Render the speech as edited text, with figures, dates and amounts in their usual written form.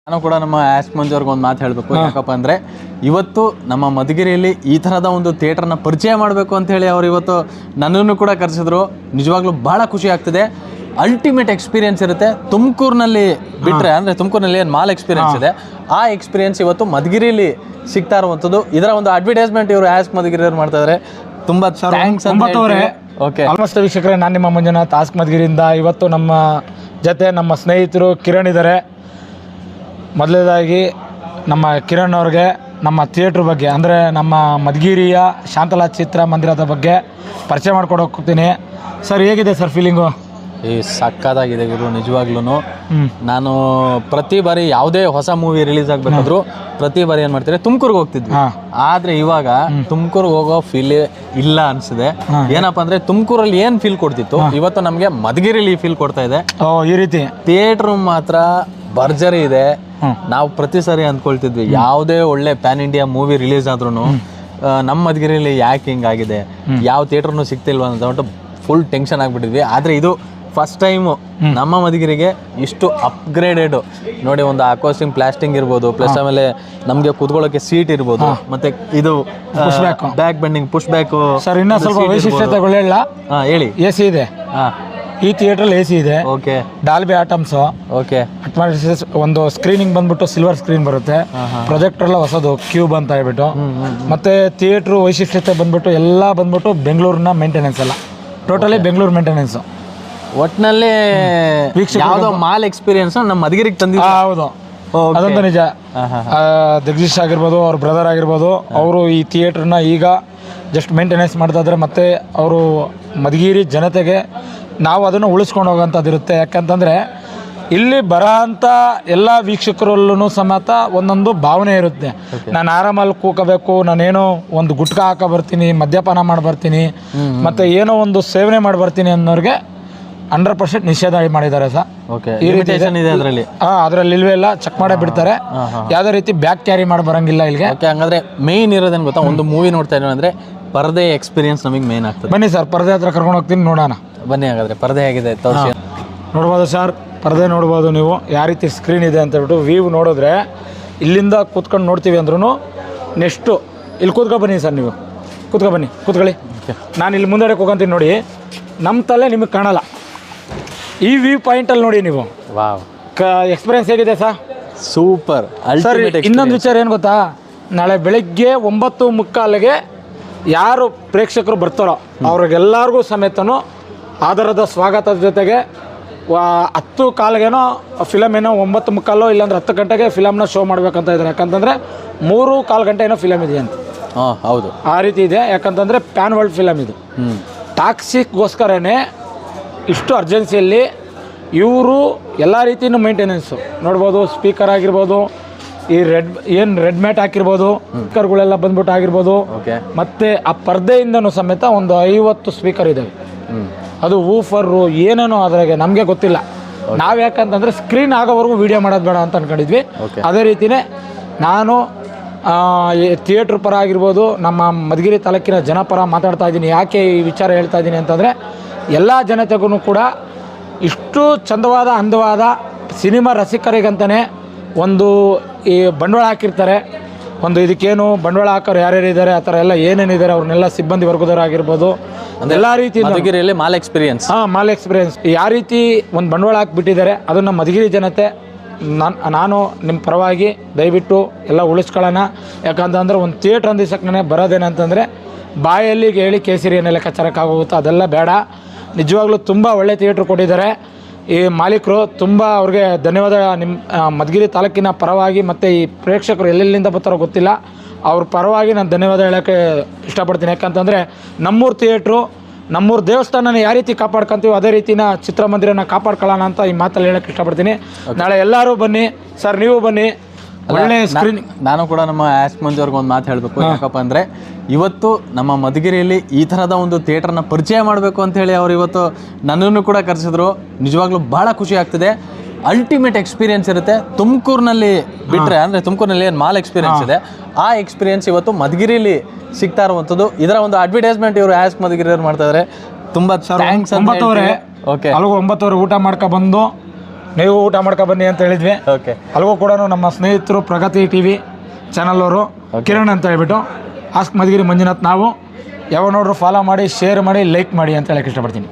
ನಾನು ಕೂಡ ನಮ್ಮ ಆಸ್ಕ್ ಮಂಜು ಅವ್ರಿಗೆ ಒಂದು ಮಾತು ಹೇಳಬೇಕು. ಯಾಕಪ್ಪ ಅಂದರೆ ಇವತ್ತು ನಮ್ಮ ಮಧುಗಿರಿಯಲ್ಲಿ ಈ ಥರದ ಒಂದು ಥಿಯೇಟರ್ನ ಪರಿಚಯ ಮಾಡಬೇಕು ಅಂತ ಹೇಳಿ ಅವ್ರು ಇವತ್ತು ನನ್ನನ್ನು ಕೂಡ ಕರೆಸಿದ್ರು. ನಿಜವಾಗ್ಲೂ ಭಾಳ ಖುಷಿ ಆಗ್ತಿದೆ. ಅಲ್ಟಿಮೇಟ್ ಎಕ್ಸ್ಪೀರಿಯನ್ಸ್ ಇರುತ್ತೆ. ತುಮಕೂರಿನಲ್ಲಿ ಬಿಟ್ಟರೆ ಅಂದರೆ ತುಮಕೂರಿನಲ್ಲಿ ಏನು ಮಾಲ್ ಎಕ್ಸ್ಪೀರಿಯನ್ಸ್ ಇದೆ, ಆ ಎಕ್ಸ್ಪೀರಿಯನ್ಸ್ ಇವತ್ತು ಮಧುಗಿರಿಯಲ್ಲಿ ಸಿಗ್ತಾ ಇರುವಂಥದ್ದು. ಇದರ ಒಂದು ಅಡ್ವರ್ಟೈಸ್ಮೆಂಟ್ ಇವರು ಆಸ್ಕ್ ಮಧುಗಿರಿ ಅವ್ರು ಮಾಡ್ತಾ ಇದ್ದಾರೆ. ತುಂಬ ಥ್ಯಾಂಕ್ಸ್. ಓಕೆ, ನಮಸ್ತೆ ವೀಕ್ಷಕರೇ, ನಾನು ನಿಮ್ಮ ಮಂಜುನಾಥ್ ಆಸ್ಕ್ ಮಧುಗಿರಿಯಿಂದ. ಇವತ್ತು ನಮ್ಮ ಜೊತೆ ನಮ್ಮ ಸ್ನೇಹಿತರು ಕಿರಣ್ ಇದ್ದಾರೆ. ಮೊದಲನೇದಾಗಿ ನಮ್ಮ ಕಿರಣ್ ಅವ್ರಿಗೆ ನಮ್ಮ ಥಿಯೇಟ್ರ್ ಬಗ್ಗೆ ಅಂದರೆ ನಮ್ಮ ಮಧುಗಿರಿಯ ಶಾಂತಲಾ ಚಿತ್ರ ಮಂದಿರದ ಬಗ್ಗೆ ಪರಿಚಯ ಮಾಡ್ಕೊಂಡು ಹೋಗ್ತೀನಿ. ಸರ್, ಹೇಗಿದೆ ಸರ್ ಫೀಲಿಂಗು? ಸಕ್ಕತ್ತಾಗಿದೆ ಗುರು. ನಿಜವಾಗ್ಲೂ ನಾನು ಪ್ರತಿ ಬಾರಿ ಯಾವುದೇ ಹೊಸ ಮೂವಿ ರಿಲೀಸ್ ಆಗಬೇಕಾದ್ರೂ ಪ್ರತಿ ಬಾರಿ ಏನು ಮಾಡ್ತಾರೆ, ತುಮಕೂರಿಗೆ ಹೋಗ್ತಿದ್ವಿ. ಆದರೆ ಇವಾಗ ತುಮಕೂರಿಗೆ ಹೋಗೋ ಫೀಲ್ ಇಲ್ಲ ಅನಿಸಿದೆ. ಏನಪ್ಪ ಅಂದರೆ ತುಮಕೂರಲ್ಲಿ ಏನು ಫೀಲ್ ಕೊಡ್ತಿತ್ತು, ಇವತ್ತು ನಮಗೆ ಮಧುಗಿರಿಲಿ ಫೀಲ್ ಕೊಡ್ತಾ ಇದೆ. ಈ ರೀತಿ ಥಿಯೇಟ್ರ್ ಮಾತ್ರ ಭರ್ಜರಿ ಇದೆ. ನಾವು ಪ್ರತಿ ಸಾರಿ ಅಂದ್ಕೊಳ್ತಿದ್ವಿ ಯಾವುದೇ ಒಳ್ಳೆ ಪ್ಯಾನ್ ಇಂಡಿಯಾ ಮೂವಿ ರಿಲೀಸ್ ಆದ್ರೂ ನಮ್ಮ ಮಧುಗಿರಿಯಲ್ಲಿ ಯಾಕೆ ಹಿಂಗಾಗಿದೆ, ಯಾವ ಥಿಯೇಟ್ರನ್ನು ಸಿಗ್ತಿಲ್ವ ಅಂತ ಫುಲ್ ಟೆನ್ಷನ್ ಆಗಿಬಿಟ್ಟಿದ್ವಿ. ಆದರೆ ಇದು ಫಸ್ಟ್ ಟೈಮು ನಮ್ಮ ಮಧುಗಿರಿಗೆ ಇಷ್ಟು ಅಪ್ಗ್ರೇಡೆಡ್ ನೋಡಿ. ಒಂದು ಅಕೋಸ್ಟಿಂಗ್ ಪ್ಲಾಸ್ಟಿಂಗ್ ಇರ್ಬೋದು, ಪ್ಲಸ್ ಆಮೇಲೆ ನಮಗೆ ಕೂತ್ಕೊಳ್ಳೋಕೆ ಸೀಟ್ ಇರ್ಬೋದು, ಮತ್ತೆ ಇದು back bending push back. Sir, ಇನ್ನೂ ಸ್ವಲ್ಪ ವೈಶಿಷ್ಟ್ಯತೆಗಳು ಹೇಳ. ಹೇಳಿ. ಎ ಸಿ ಇದೆ ಈ ಥಿಯೇಟ್ರಲ್ಲಿ, ಎ ಸಿ ಇದೆ. ಓಕೆ. Dolby atoms. ಓಕೆ. ಒಂದು ಸ್ಕ್ರೀನಿಂಗ್ ಬಂದ್ಬಿಟ್ಟು ಸಿಲ್ವರ್ ಸ್ಕ್ರೀನ್ ಬರುತ್ತೆ. ಪ್ರೊಜೆಕ್ಟರ್ ಎಲ್ಲ ಹೊಸದು ಕ್ಯೂಬ್ ಅಂತ ಹೇಳ್ಬಿಟ್ಟು. ಮತ್ತೆ ಥಿಯೇಟ್ರ್ ವೈಶಿಷ್ಟ್ಯತೆ ಬಂದ್ಬಿಟ್ಟು ಎಲ್ಲ ಬಂದ್ಬಿಟ್ಟು ಬೆಂಗಳೂರಿನ ಮೇಂಟೆನೆನ್ಸ್ ಎಲ್ಲ ಟೋಟಲಿ ಬೆಂಗಳೂರು ಮೇಂಟೆನೆನ್ಸ್. ಒಟ್ಟಿನಲ್ಲಿ ಯಾವುದೋ ಮಾಲ್ ಎಕ್ಸ್ಪೀರಿಯನ್ಸ್ ನಮ್ಮ ಮಧುಗಿರಿಗೆ ತಂದಿದ್ದು. ಹೌದು, ಅದಂತೂ ನಿಜ. ಜಗದೀಶ್ ಆಗಿರ್ಬೋದು, ಅವ್ರ ಬ್ರದರ್ ಆಗಿರ್ಬೋದು, ಅವರು ಈ ಥಿಯೇಟ್ರನ್ನ ಈಗ ಜಸ್ಟ್ ಮೇಂಟೆನೆನ್ಸ್ ಮಾಡ್ತಾ ಇದ್ದಾರೆ. ಮತ್ತು ಅವರು ಮಧುಗಿರಿ ಜನತೆಗೆ ನಾವು ಅದನ್ನು ಉಳಿಸ್ಕೊಂಡು ಹೋಗೋಂಥದ್ದು ಇರುತ್ತೆ. ಯಾಕಂತಂದರೆ ಇಲ್ಲಿ ಬರೋ ಅಂಥ ಎಲ್ಲ ವೀಕ್ಷಕರಲ್ಲೂ ಸಮೇತ ಒಂದೊಂದು ಭಾವನೆ ಇರುತ್ತೆ. ನಾನು ಆರಾಮಲ್ಲಿ ಕೂಕಬೇಕು, ನಾನೇನೋ ಒಂದು ಗುಟ್ಕ ಹಾಕ ಬರ್ತೀನಿ, ಮದ್ಯಪಾನ ಮಾಡಿ ಬರ್ತೀನಿ, ಮತ್ತು ಏನೋ ಒಂದು ಸೇವನೆ ಮಾಡಿ ಬರ್ತೀನಿ ಅನ್ನೋರಿಗೆ 100% ನಿಷೇಧ ಮಾಡಿದ್ದಾರೆ ಸರ್. ಈ ರೀತಿ ಇದೆ ಅದರಲ್ಲಿ. ಅದರಲ್ಲಿ ಇಲ್ವೇ ಇಲ್ಲ, ಚೆಕ್ ಮಾಡೇ ಬಿಡ್ತಾರೆ. ಯಾವುದೇ ರೀತಿ ಬ್ಯಾಗ್ ಕ್ಯಾರಿ ಮಾಡಿ ಬರಂಗಿಲ್ಲ ಇಲ್ಲಿಗೆ. ಹಂಗಾದ್ರೆ ಮೇನ್ ಇರೋದೇನು ಗೊತ್ತಾ, ಒಂದು ಮೂವಿ ನೋಡ್ತಾ ಇದ್ದೀವಿ ಅಂದರೆ ಪರದೆ ಎಕ್ಸ್ಪೀರಿಯನ್ಸ್ ನಮಗೆ ಮೇನ್ ಆಗ್ತದೆ. ಬನ್ನಿ ಸರ್, ಪರದೆ ಹತ್ರ ಕರ್ಕೊಂಡು ಹೋಗ್ತೀನಿ, ನೋಡೋಣ. ಬನ್ನಿ. ಹಾಗಾದ್ರೆ ಪರದೆ ಹೇಗಿದೆ ತೋರಿಸಿ. ನೋಡ್ಬೋದು ಸರ್, ಪರದೆ ನೋಡ್ಬೋದು ನೀವು ಯಾವ ರೀತಿ ಸ್ಕ್ರೀನ್ ಇದೆ ಅಂತ ಹೇಳ್ಬಿಟ್ಟು. ವ್ಯೂ ನೋಡಿದ್ರೆ ಇಲ್ಲಿಂದ ಕೂತ್ಕೊಂಡು ನೋಡ್ತೀವಿ ಅಂದ್ರೂ ನೆಕ್ಸ್ಟು ಇಲ್ಲಿ ಕೂತ್ಕೊ ಬನ್ನಿ ಸರ್, ನೀವು ಕೂತ್ಕೊ ಬನ್ನಿ, ಕೂತ್ಕೊಳ್ಳಿ. ನಾನು ಇಲ್ಲಿ ಮುಂದೆ ಹೋಗಂತೀನಿ ನೋಡಿ, ನಮ್ಮ ತಲೆ ನಿಮಗೆ ಕಾಣಲ್ಲ. ಈ ವ್ಯೂ ಪಾಯಿಂಟಲ್ಲಿ ನೋಡಿ ನೀವು. ವಾವ್, ಎಕ್ಸ್ಪೀರಿಯನ್ಸ್ ಹೇಗಿದೆ ಸರ್? ಸೂಪರ್. ಸರ್, ಇನ್ನೊಂದು ವಿಚಾರ ಏನು ಗೊತ್ತಾ, ನಾಳೆ ಬೆಳಗ್ಗೆ 9:45ಗೆ ಯಾರು ಪ್ರೇಕ್ಷಕರು ಬರ್ತಾರೋ ಅವ್ರಿಗೆಲ್ಲರಿಗೂ ಸಮೇತನೂ ಆಧಾರದ ಸ್ವಾಗತದ ಜೊತೆಗೆ 10:15ಗೇನೋ ಫಿಲಮ್ ಏನೋ 9:45 ಇಲ್ಲಾಂದ್ರೆ 10 ಗಂಟೆಗೆ ಫಿಲಮ್ನ ಶೋ ಮಾಡ್ಬೇಕಂತ ಇದ್ದಾರೆ. ಯಾಕಂತಂದರೆ 3-4 ಗಂಟೆ ಏನೋ ಫಿಲಮ್ ಇದೆ ಅಂತ. ಹೌದು, ಆ ರೀತಿ ಇದೆ. ಯಾಕಂತಂದರೆ ಪ್ಯಾನ್ ವರ್ಲ್ಡ್ ಫಿಲಮ್ ಇದು. ಟಾಕ್ಸಿಗೋಸ್ಕರನೇ ಇಷ್ಟು ಅರ್ಜೆನ್ಸಿಯಲ್ಲಿ ಇವರು ಎಲ್ಲ ರೀತಿಯೂ ಮೇಂಟೆನೆನ್ಸು ನೋಡ್ಬೋದು. ಸ್ಪೀಕರ್ ಆಗಿರ್ಬೋದು, ಈ ರೆಡ್ ಮ್ಯಾಟ್ ಹಾಕಿರ್ಬೋದು, ಸ್ಪೀಕರ್ಗಳೆಲ್ಲ ಬಂದ್ಬಿಟ್ಟು ಆಗಿರ್ಬೋದು. ಮತ್ತು ಆ ಪರ್ದೆಯಿಂದನೂ ಸಮೇತ ಒಂದು 50 ಸ್ಪೀಕರ್ ಇದ್ದಾವೆ. ಅದು ವೂಫರು ಏನೇನೋ ಅದ್ರಾಗೆ ನಮಗೆ ಗೊತ್ತಿಲ್ಲ. ನಾವು ಯಾಕಂತಂದರೆ ಸ್ಕ್ರೀನ್ ಆಗೋವರೆಗೂ ವೀಡಿಯೋ ಮಾಡೋದು ಬೇಡ ಅಂತ ಅಂದ್ಕೊಂಡಿದ್ವಿ. ಅದೇ ರೀತಿಯೇ ನಾನು ಥಿಯೇಟ್ರ್ ಪರ ಆಗಿರ್ಬೋದು, ನಮ್ಮ ಮಧುಗಿರಿ ತಾಲೂಕಿನ ಜನಪರ ಮಾತಾಡ್ತಾ ಇದ್ದೀನಿ. ಯಾಕೆ ಈ ವಿಚಾರ ಹೇಳ್ತಾ ಇದ್ದೀನಿ ಅಂತಂದರೆ, ಎಲ್ಲ ಜನತೆಗೂ ಕೂಡ ಇಷ್ಟು ಚಂದವಾದ ಅಂದವಾದ ಸಿನಿಮಾ ರಸಿಕರಿಗಂತಲೇ ಒಂದು ಈ ಬಂಡವಾಳ ಹಾಕಿರ್ತಾರೆ. ಒಂದು ಇದಕ್ಕೇನು ಬಂಡವಾಳ ಹಾಕೋರು ಯಾರ್ಯಾರು ಇದ್ದಾರೆ, ಆ ಥರ ಎಲ್ಲ ಏನೇನಿದ್ದಾರೆ ಅವ್ರನ್ನೆಲ್ಲ ಸಿಬ್ಬಂದಿ ವರ್ಗದವರು ಆಗಿರ್ಬೋದು, ಎಲ್ಲ ರೀತಿ ಮಧುಗಿರಿಯಲ್ಲಿ ಮಾಲ್ ಎಕ್ಸ್ಪೀರಿಯನ್ಸ್. ಮಾಲ್ ಎಕ್ಸ್ಪೀರಿಯನ್ಸ್ ಯಾವ ರೀತಿ ಒಂದು ಬಂಡವಾಳ ಹಾಕಿಬಿಟ್ಟಿದ್ದಾರೆ, ಅದನ್ನು ಮಧುಗಿರಿ ಜನತೆ ನಾನು ನಿಮ್ಮ ಪರವಾಗಿ ದಯವಿಟ್ಟು ಎಲ್ಲ ಉಳಿಸ್ಕೊಳ್ಳೋಣ. ಯಾಕಂತಂದ್ರೆ ಒಂದು ಥಿಯೇಟ್ರ್ ಅಂದಿಸಕ್ಕೆ ಬರೋದೇನಂತಂದರೆ ಬಾಯಲ್ಲಿ ಹೇಳಿ ಕೇಸರಿಯನ್ನೇ ಲೆಕ್ಕಾಚಾರಕ್ಕಾಗೋಗುತ್ತೆ, ಅದೆಲ್ಲ ಬೇಡ. ನಿಜವಾಗ್ಲೂ ತುಂಬ ಒಳ್ಳೆ ಥಿಯೇಟ್ರ್ ಕೊಟ್ಟಿದ್ದಾರೆ ಈ ಮಾಲೀಕರು. ತುಂಬ ಅವ್ರಿಗೆ ಧನ್ಯವಾದ. ನಿಮ್ಮ ಮಧುಗಿರಿ ತಾಲೂಕಿನ ಪರವಾಗಿ ಮತ್ತು ಈ ಪ್ರೇಕ್ಷಕರು ಎಲ್ಲೆಲ್ಲಿಂದ ಬರ್ತಾರೋ ಗೊತ್ತಿಲ್ಲ, ಅವ್ರ ಪರವಾಗಿ ನಾನು ಧನ್ಯವಾದ ಹೇಳೋಕ್ಕೆ ಇಷ್ಟಪಡ್ತೀನಿ. ಯಾಕಂತಂದರೆ ನಮ್ಮೂರು ಥಿಯೇಟ್ರು, ನಮ್ಮೂರು ದೇವಸ್ಥಾನನ ಯಾವ ರೀತಿ ಕಾಪಾಡ್ಕೊತೀವೋ ಅದೇ ರೀತಿನ ಚಿತ್ರಮಂದಿರನ ಕಾಪಾಡ್ಕೊಳ್ಳೋಣ ಅಂತ ಈ ಮಾತಲ್ಲಿ ಹೇಳೋಕ್ಕೆ ಇಷ್ಟಪಡ್ತೀನಿ. ನಾಳೆ ಎಲ್ಲರೂ ಬನ್ನಿ ಸರ್, ನೀವು ಬನ್ನಿ. ಒಳ್ಳೆ ಸ್ಕ್ರೀನ್. ನಾನು ಕೂಡ ನಮ್ಮ ಆಸ್ಕ್ ಮಂಜು ಅವ್ರಿಗೆ ಒಂದು ಮಾತು ಹೇಳಬೇಕು. ಯಾಕಪ್ಪ ಅಂದರೆ ಇವತ್ತು ನಮ್ಮ ಮಧುಗಿರಿಯಲ್ಲಿ ಈ ಥರದ ಒಂದು ಥಿಯೇಟ್ರನ್ನ ಪರಿಚಯ ಮಾಡಬೇಕು ಅಂತ ಹೇಳಿ ಅವ್ರು ಇವತ್ತು ನನ್ನನ್ನು ಕೂಡ ಕರೆಸಿದ್ರು. ನಿಜವಾಗ್ಲೂ ಭಾಳ ಖುಷಿ ಆಗ್ತಿದೆ. ಅಲ್ಟಿಮೇಟ್ ಎಕ್ಸ್ಪೀರಿಯನ್ಸ್ ಇರುತ್ತೆ. ತುಮಕೂರಿನಲ್ಲಿ ಬಿಟ್ಟರೆ ಅಂದರೆ ತುಮಕೂರಿನಲ್ಲಿ ಏನು ಮಾಲ್ ಎಕ್ಸ್ಪೀರಿಯನ್ಸ್ ಇದೆ, ಆ ಎಕ್ಸ್ಪೀರಿಯನ್ಸ್ ಇವತ್ತು ಮಧುಗಿರಿಯಲ್ಲಿ ಸಿಗ್ತಾ ಇರುವಂಥದ್ದು. ಇದರ ಒಂದು ಅಡ್ವರ್ಟೈಸ್ಮೆಂಟ್ ಇವರು ಆಸ್ಕ್ ಮಧುಗಿರಿ ಅವ್ರು ಮಾಡ್ತಾ ಇದ್ದಾರೆ. ತುಂಬ ಥ್ಯಾಂಕ್ಸ್. ಓಕೆ, ಅಲ್ಲಿಗೂ 9:00 ಊಟ ಮಾಡ್ಕೊಬಂದು ನೀವು ಊಟ ಮಾಡ್ಕೊ ಬನ್ನಿ ಅಂತ ಹೇಳಿದ್ವಿ. ಓಕೆ. ಅಲ್ಲಿಗೂ ಕೂಡ ನಮ್ಮ ಸ್ನೇಹಿತರು ಪ್ರಗತಿ TV ಚಾನಲ್ ಅವರು ಕಿರಣ್ ಅಂತ ಹೇಳ್ಬಿಟ್ಟು ಆಸ್ಕ್ ಮಧುಗಿರಿ ಮಂಜುನಾಥ್, ನಾವು ಯಾವ ನೋಡ್ರು ಫಾಲೋ ಮಾಡಿ, ಶೇರ್ ಮಾಡಿ, ಲೈಕ್ ಮಾಡಿ ಅಂತ ಹೇಳಕ್ಕೆ ಇಷ್ಟಪಡ್ತೀನಿ.